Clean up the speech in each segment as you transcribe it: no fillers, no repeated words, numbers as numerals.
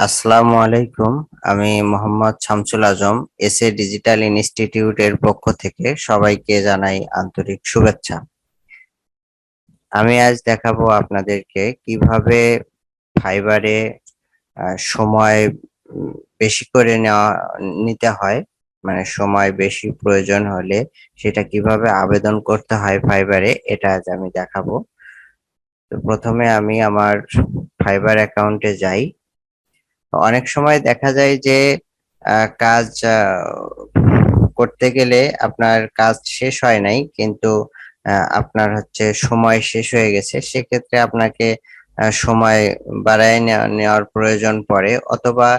আসসালামু আলাইকুম। আমি মোহাম্মদ শামসুল আজম, এসএ ডিজিটাল ইনস্টিটিউটের পক্ষ থেকে সবাইকে জানাই আন্তরিক শুভেচ্ছা। আমি আজ দেখাবো আপনাদেরকে কিভাবে ফাইবারে সময় উম, বেশি করে নিতে হয়, মানে সময় বেশি প্রয়োজন হলে সেটা কিভাবে আবেদন করতে হয় ফাইবারে, এটা আজ আমি দেখাবো। তো প্রথমে আমি আমার ফাইবার অ্যাকাউন্টে যাই। অনেক সময় দেখা যায় যে কাজ করতে গেলে আপনার কাজ শেষ হয় নাই, কিন্তু আপনার হচ্ছে সময় শেষ হয়ে গেছে, সেক্ষেত্রে আপনাকে সময় বাড়ায় নেওয়ার প্রয়োজন পড়ে, অথবা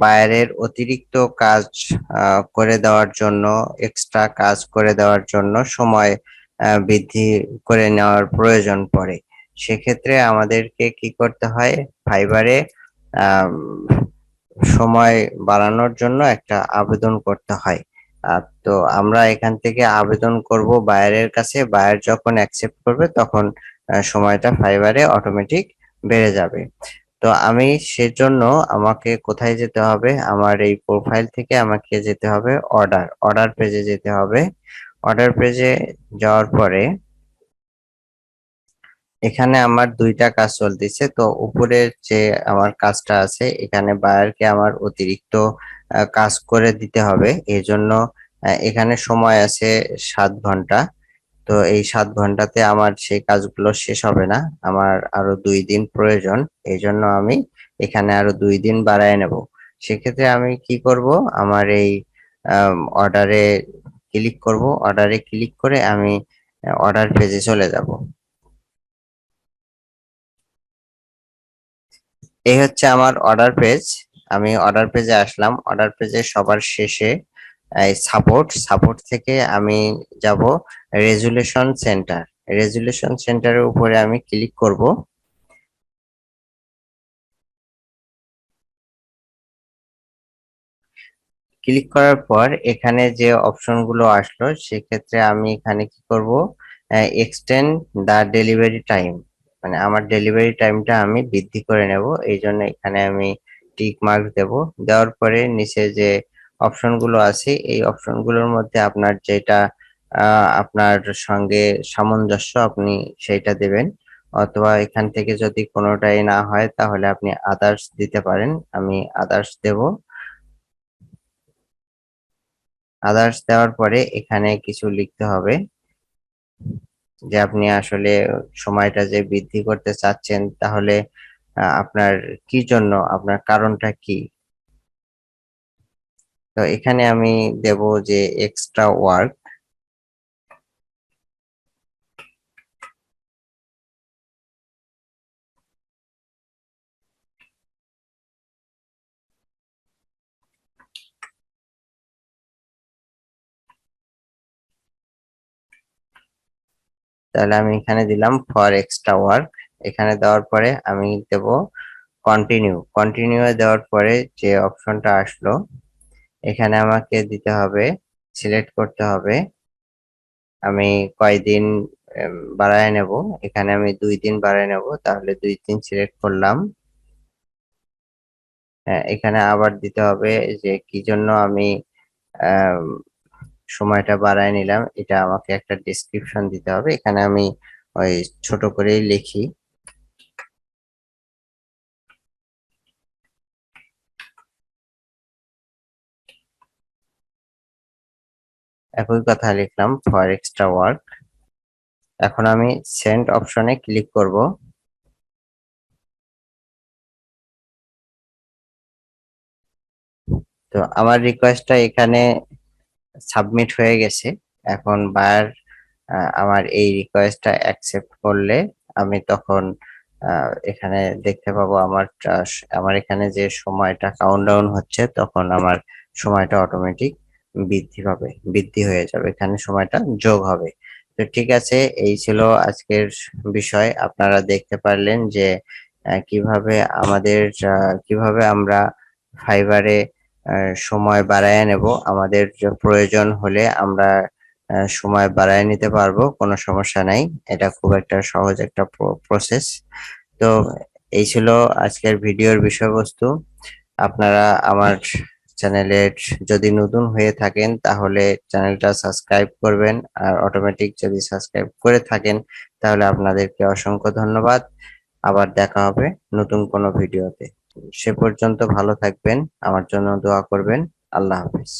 বাইরের অতিরিক্ত কাজ করে দেওয়ার জন্য, এক্সট্রা কাজ করে দেওয়ার জন্য সময় বৃদ্ধি করে নেওয়ার প্রয়োজন পড়ে। সেক্ষেত্রে আমাদেরকে কি করতে হয়, ফাইবারে আম, সময় বাড়ানোর জন্য একটা আবেদন করতে হয়। তো আমরা এখান থেকে আবেদন করব বায়ারের কাছে, বায়ার যখন অ্যাকসেপ্ট করবে তখন সময়টা ফাইবারে অটোমেটিক বেড়ে যাবে। তো আমি সেজন্য আমাকে কোথায় যেতে হবে, আমার এই প্রোফাইল থেকে আমাকে যেতে হবে অর্ডার অর্ডার পেজে যেতে হবে। অর্ডার পেজে যাওয়ার পরে এখানে আমার দুইটা কাজ চলতেছে। তো উপরের যে আমার কাজটা আছে, এখানে বায়ারকে আমার অতিরিক্ত কাজ করে দিতে হবে, এই জন্য এখানে সময় আছে 7 ঘন্টা। তো এই 7 ঘন্টাতে আমার সেই কাজগুলো শেষ হবে না, আমার আরো 2 দিন প্রয়োজন। এই জন্য আমি এখানে আরো 2 দিন বাড়ায় নেব। সেক্ষেত্রে আমি কি করব, আমার এই অর্ডারে ক্লিক করব। অর্ডারে ক্লিক করে আমি অর্ডার পেজে চলে যাব। এই হচ্ছে আমার অর্ডার পেজ। আমি অর্ডার পেজে আসলাম। অর্ডার পেজে সবার শেষে এই সাপোর্ট সাপোর্ট থেকে আমি যাব রেজুলেশন সেন্টার। রেজুলেশন সেন্টারের উপরে আমি ক্লিক করব। ক্লিক করার পর এখানে যে অপশনগুলো আসলো, সেক্ষেত্রে আমি এখানে কি করব, এক্সটেন্ড দা ডেলিভারি টাইম, মানে আমার ডেলিভারি টাইমটা আমি বৃদ্ধি করে নেব। এই জন্য এখানে আমি টিক মার্ক দেব। দেওয়ার পরে নিচে যে অপশনগুলো আছে, এই অপশনগুলোর মধ্যে আপনার যেটা আপনার সঙ্গে সামঞ্জস্য আপনি সেইটা দেবেন, অথবা এখান থেকে যদি কোনোটাই না হয় তাহলে আপনি আদার্স দিতে পারেন। আমি আদার্স দেব। আদার্স দেওয়ার পরে এখানে কিছু লিখতে হবে, যে আপনি আসলে সময়টা যে বৃদ্ধি করতে চাচ্ছেন, তাহলে আপনার কি জন্য, আপনার কারণটা কি। তো এখানে আমি দেব যে এক্সট্রা ওয়ার্ক। তাহলে আমি এখানে দিলাম ফর এক্সট্রা ওয়ার্ক। এখানে দেওয়ার পরে আমি দেব কন্টিনিউ। কন্টিনিউ দেওয়ার পরে যে অপশনটা আসলো, এখানে আমাকে দিতে হবে, সিলেক্ট করতে হবে আমি কয়দিন বাড়ায় নেব। এখানে আমি 2 দিন বাড়ায় নেব, তাহলে 2 দিন সিলেক্ট করলাম। হ্যাঁ, এখানে আবার দিতে হবে যে কি জন্য আমি আম, সময়টা বাড়ায় নিলাম, এটা আমাকে একটা ডেসক্রিপশন দিতে হবে। এখানে আমি ওই ছোট করেই লিখি। একই কথা লিখলাম, ফর এক্সট্রা ওয়ার্ক। এখন আমি সেন্ড অপশনে ক্লিক করব। তো আমার রিকোয়েস্টটা এখানে সাবমিট হয়ে গেছে। এখন বায়ার আমার এই রিকোয়েস্টটা অ্যাকসেপ্ট করলে আমি তখন এখানে দেখতে পাবো আমার এখানে যে সময়টা কাউন্টডাউন হচ্ছে, তখন আমার সময়টা অটোমেটিক বৃদ্ধি হয়ে যাবে, এখানে সময়টা যোগ হবে। তো ঠিক আছে, এই ছিল আজকের বিষয়। আপনারা দেখতে পারলেন যে কিভাবে কিভাবে আমরা ফাইবারে সময় বাড়ায় নেব। আমাদের যে প্রয়োজন হলে আমরা সময় বাড়ায় নিতে পারবো, কোনো সমস্যা নাই। এটা খুব একটা সহজ একটা প্রসেস। তো এই ছিল আজকের ভিডিওর বিষয়বস্তু। আপনারা আমার চ্যানেলের যদি নতুন হয়ে থাকেন তাহলে চ্যানেলটা সাবস্ক্রাইব করবেন, আর অটোমেটিক যদি সাবস্ক্রাইব করে থাকেন তাহলে আপনাদেরকে অসংখ্য ধন্যবাদ। আবার দেখা হবে নতুন কোনো ভিডিওতে। সে পর্যন্ত ভালো থাকবেন, আমার জন্য দোয়া করবেন। আল্লাহ হাফেজ।